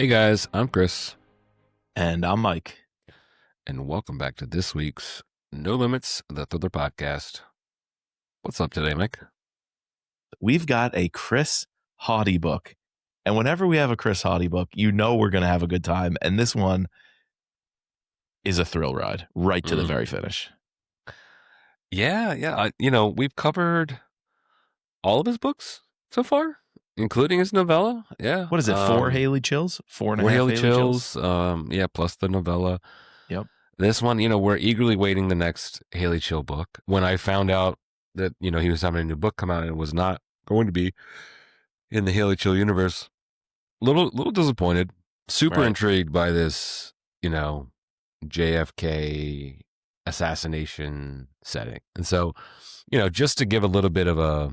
Hey guys, I'm Chris, And I'm Mike. and welcome back to this week's No Limits, the Thriller Podcast. What's up today, Mike? We've got a Chris Hauty book. And whenever we have a Chris Hauty book, you know we're going to have a good time. And this one is a thrill ride right to the very finish. Yeah. We've covered all of his books so far, including his novella. Yeah. What is it, 4 Haley Chills? Four and a Four half Haley Haley Chills? Chills. Plus the novella. Yep. This one, we're eagerly waiting the next Haley Chill book. When I found out that, he was having a new book come out and it was not going to be in the Haley Chill universe, little disappointed, super intrigued by this, JFK assassination setting. And so, just to give a little bit of a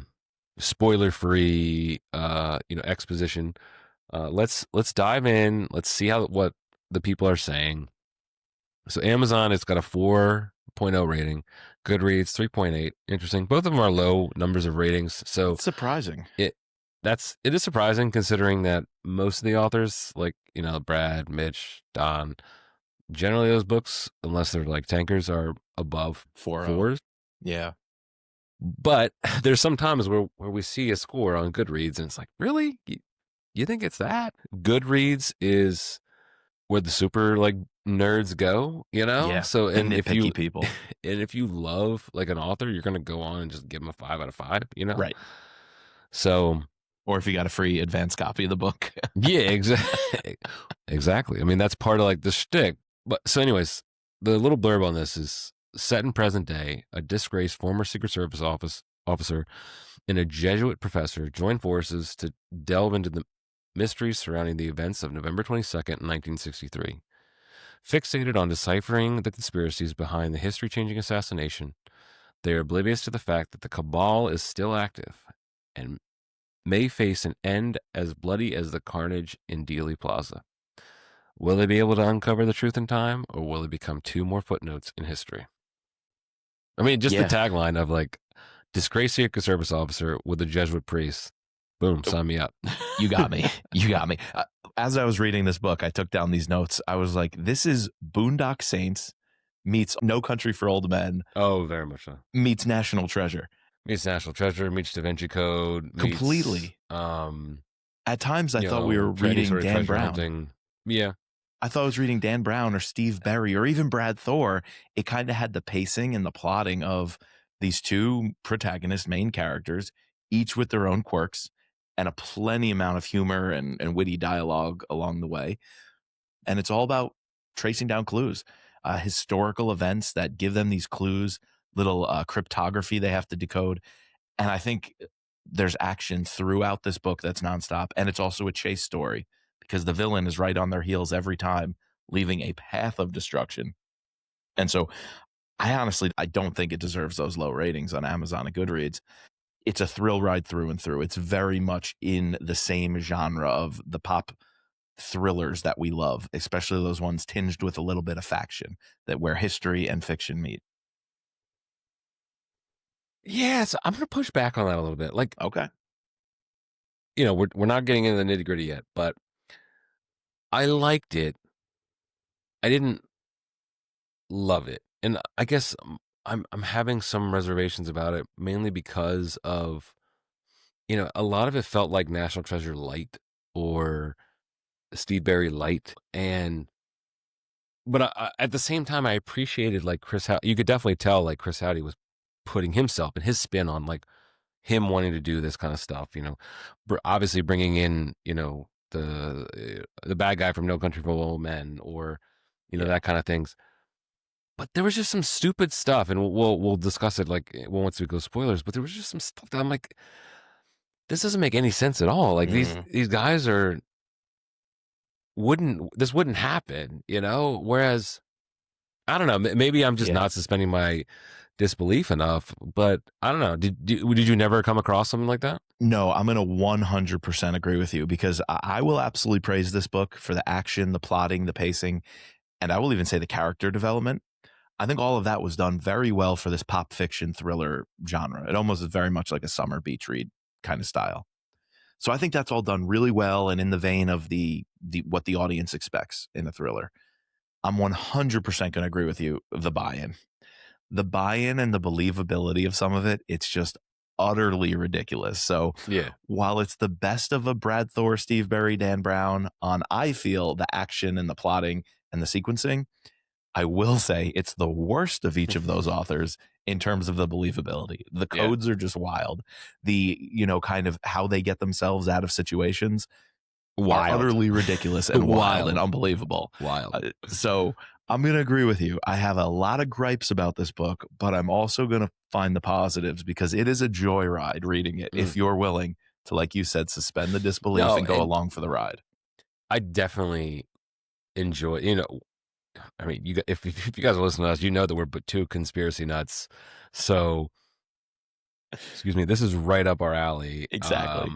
spoiler-free, exposition, let's dive in. Let's see what the people are saying. So Amazon, it's got a 4.0 rating. Goodreads 3.8. Interesting. Both of them are low numbers of ratings. So it's surprising. It is surprising considering that most of the authors, like, Brad, Mitch, Don, generally those books, unless they're like tankers, are above 4.0s. Yeah. But there's some times where we see a score on Goodreads and it's like, really? You think it's that? Goodreads is where the super like nerds go, Yeah, so and if you people and if you love like an author, you're gonna go on and just give them a 5 out of 5, right. So, or if you got a free advanced copy of the book. Yeah, exactly. I mean, that's part of like the shtick. But so anyways, the little blurb on this is set in present day. A disgraced former Secret Service officer and a Jesuit professor join forces to delve into the mysteries surrounding the events of November 22nd, 1963. Fixated on deciphering the conspiracies behind the history-changing assassination, they are oblivious to the fact that the cabal is still active and may face an end as bloody as the carnage in Dealey Plaza. Will they be able to uncover the truth in time, or will it become 2 more footnotes in history? I mean, just the tagline of like, disgraced Secret Service officer with a Jesuit priest. Boom, sign me up. You got me. You got me. As I was reading this book, I took down these notes. I was like, this is Boondock Saints meets No Country for Old Men. Oh, very much so. Meets National Treasure. Meets National Treasure, meets Da Vinci Code. Completely. At times, I thought we were reading Dan Brown. Hunting. Yeah. I thought I was reading Dan Brown or Steve Berry or even Brad Thor. It kind of had the pacing and the plotting of these two protagonist main characters, each with their own quirks and a plenty amount of humor and witty dialogue along the way. And it's all about tracing down clues, historical events that give them these clues, little cryptography they have to decode. And I think there's action throughout this book that's nonstop. And it's also a chase story because the villain is right on their heels every time, leaving a path of destruction. And so I don't think it deserves those low ratings on Amazon and Goodreads. It's a thrill ride through and through. It's very much in the same genre of the pop thrillers that we love, especially those ones tinged with a little bit of faction, that where history and fiction meet. Yes, I'm going to push back on that a little bit. Like, okay, we're not getting into the nitty gritty yet, but I liked it. I didn't love it, and I guess I'm having some reservations about it, mainly because of, a lot of it felt like National Treasure Light or Steve Berry Light, but at the same time, I appreciated like Chris Hauty. You could definitely tell like Chris Hauty was putting himself and his spin on like him wanting to do this kind of stuff. Obviously bringing in the bad guy from No Country for Old Men or that kind of things. But there was just some stupid stuff, and we'll discuss it like once we go spoilers. But there was just some stuff that I'm like, this doesn't make any sense at all. Like these guys this wouldn't happen, Whereas I don't know, maybe I'm just not suspending my disbelief enough. But I don't know. Did you never come across something like that? No, I'm going to 100% agree with you because I will absolutely praise this book for the action, the plotting, the pacing, and I will even say the character development. I think all of that was done very well for this pop fiction thriller genre. It almost is very much like a summer beach read kind of style. So I think that's all done really well and in the vein of the what the audience expects in a thriller. I'm 100% going to agree with you. The buy-in and the believability of some of it, it's just utterly ridiculous. So Yeah. while it's the best of a Brad Thor, Steve Berry, Dan Brown on, I feel, the action and the plotting and the sequencing, I will say it's the worst of each of those authors in terms of the believability. The codes are just wild. The, kind of how they get themselves out of situations are utterly ridiculous and wild and unbelievable. Wild. So I'm going to agree with you. I have a lot of gripes about this book, but I'm also going to find the positives because it is a joyride reading it if you're willing to, like you said, suspend the disbelief and go along for the ride. I definitely enjoy, I mean, if you guys listen to us, you know that we're two conspiracy nuts. So, excuse me, this is right up our alley. Exactly.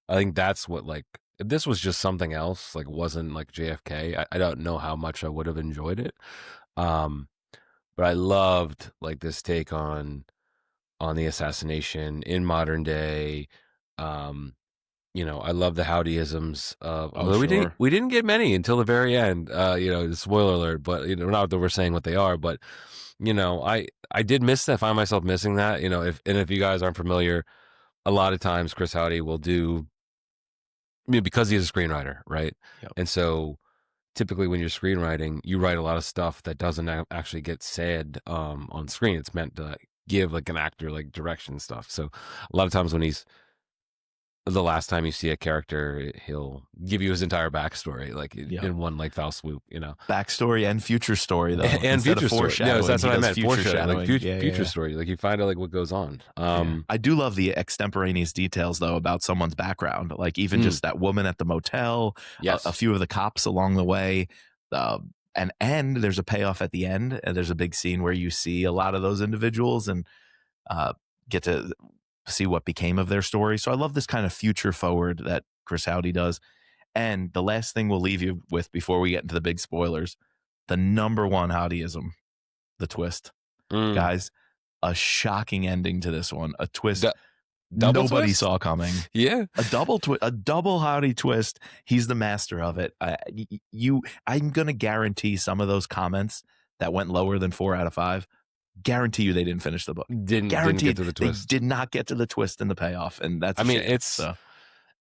I think that's what, like, if this was just something else, like wasn't like JFK, I don't know how much I would have enjoyed it. But I loved like this take on the assassination in modern day. I love the Howdyisms. We didn't get many until the very end. The spoiler alert, but not that we're saying what they are, but I did miss that. Find myself missing that. If you guys aren't familiar, a lot of times Chris Hauty will do. I mean, because he's a screenwriter, right? Yep. And so typically when you're screenwriting, you write a lot of stuff that doesn't actually get said on screen. It's meant to give like an actor like direction stuff. So a lot of times when the last time you see a character, he'll give you his entire backstory, like in one like foul swoop, Backstory and future story though, and future story. No, that's what I meant. Foreshadowing, like future yeah. story. Like you find out like what goes on. I do love the extemporaneous details though about someone's background, like even just that woman at the motel, a few of the cops along the way, and there's a payoff at the end, and there's a big scene where you see a lot of those individuals and get to see what became of their story. So I love this kind of future forward that Chris Hauty does. And the last thing we'll leave you with before we get into the big spoilers, the number one Hautyism, the twist. Guys, a shocking ending to this one, a twist nobody saw coming. Yeah. A double Hauty twist. He's the master of it. I'm going to guarantee some of those comments that went lower than 4 out of 5, guarantee you they didn't finish the book. Didn't get to the twist. They did not get to the twist and the payoff, and that's.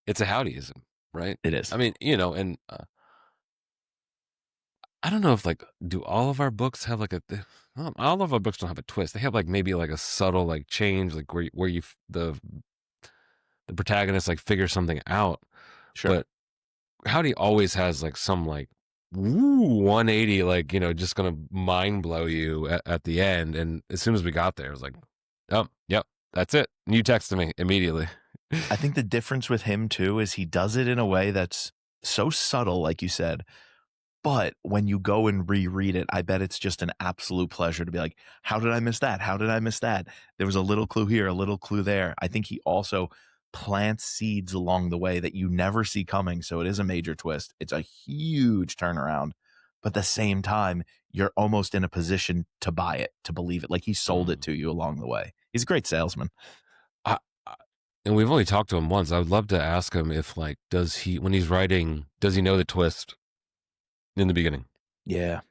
It's a Hautyism, right? It is. I mean, and I don't know if like do all of our books have like all of our books don't have a twist. They have like maybe like a subtle like change, like where you the protagonist like figures something out. Sure. But Hauty always has like some like 180, like just gonna mind blow you at the end. And as soon as we got there, I was like, oh yep, that's it. And you texted me immediately. I think the difference with him too is he does it in a way that's so subtle, like you said, but when you go and reread it, I bet it's just an absolute pleasure to be like, how did I miss that? How did I miss that? There was a little clue here, a little clue there. I think he also plants seeds along the way that you never see coming. So it is a major twist. It's a huge turnaround, but at the same time, you're almost in a position to buy it, to believe it. Like he sold it to you along the way. He's a great salesman. And we've only talked to him once. I would love to ask him if like, when he's writing, does he know the twist in the beginning? Yeah.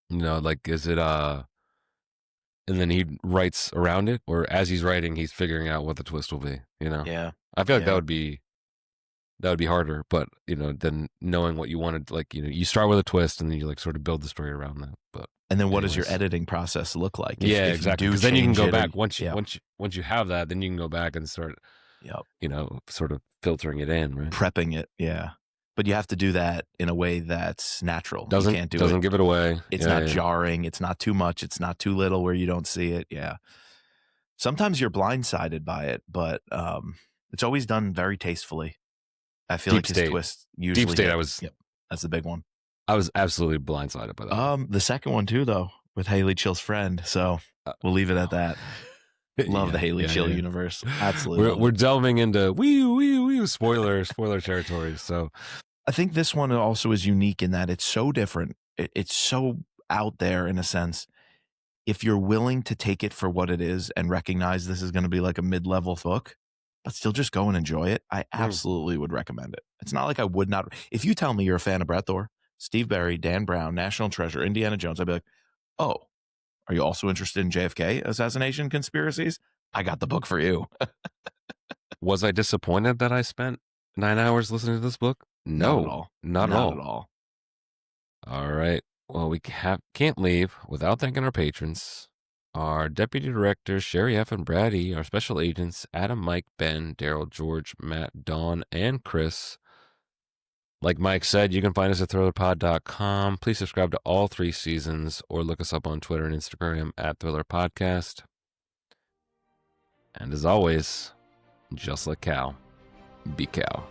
Like, is it, and then he writes around it, or as he's writing, he's figuring out what the twist will be, Yeah. I feel like that would be harder, but than knowing what you wanted, like, you start with a twist and then you like sort of build the story around that. But and then what does your editing process look like? If exactly. Because then you can go back once you have that, then you can go back and start, sort of filtering it in, right? Prepping it. Yeah. But you have to do that in a way that's natural. You can't do doesn't give it away. It's not jarring. It's not too much. It's not too little where you don't see it. Yeah. Sometimes you're blindsided by it, but it's always done very tastefully. I feel like his twist usually. Deep State. That's the big one. I was absolutely blindsided by that. The second one too, though, with Haley Chill's friend. So we'll leave it at that. Love the Haley Chill universe. Absolutely. We're delving into spoiler territory. So I think this one also is unique in that it's so different. It's so out there in a sense. If you're willing to take it for what it is and recognize this is going to be like a mid-level book, but still just go and enjoy it, I absolutely would recommend it. It's not like I would not. If you tell me you're a fan of Brad Thor, Steve Barry, Dan Brown, National Treasure, Indiana Jones, I'd be like, oh, are you also interested in JFK assassination conspiracies? I got the book for you. Was I disappointed that I spent 9 hours listening to this book? No, Not at all. not at Not all. at all. All right. Well, we can't leave without thanking our patrons. Our deputy directors, Sherry F. and Brad E., our special agents, Adam, Mike, Ben, Daryl, George, Matt, Dawn, and Chris. Like Mike said, you can find us at thrillerpod.com. Please subscribe to all 3 seasons or look us up on Twitter and Instagram at Thriller Podcast. And as always, just like Cal, be Cal.